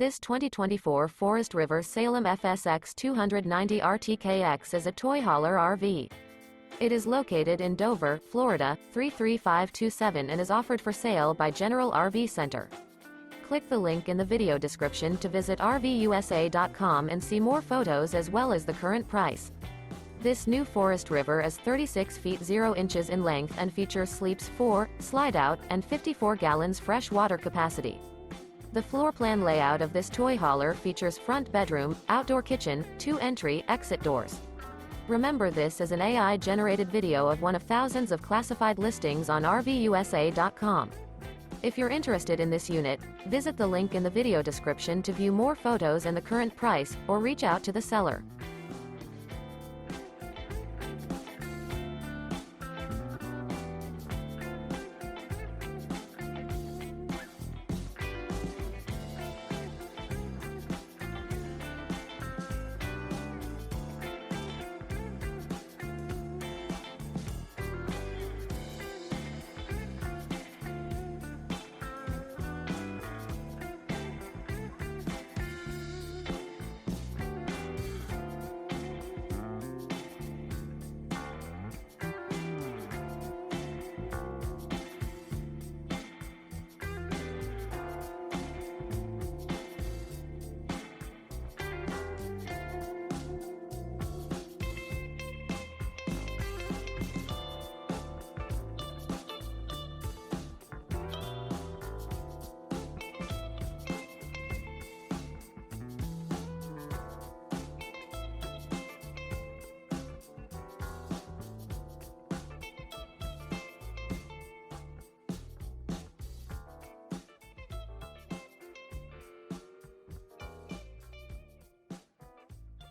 This 2024 Forest River Salem FSX 290 RTKX is a toy hauler RV. It is located in Dover, Florida, 33527 and is offered for sale by General RV Center. Click the link in the video description to visit RVUSA.com and see more photos as well as the current price. This new Forest River is 36 feet 0 inches in length and features sleeps 4, Slideout, and 54 gallons fresh water capacity. The floor plan layout of this toy hauler features front bedroom, outdoor kitchen, 2 entry/exit doors. Remember, this is an AI-generated video of one of thousands of classified listings on RVUSA.com. If you're interested in this unit, visit the link in the video description to view more photos and the current price, or reach out to the seller.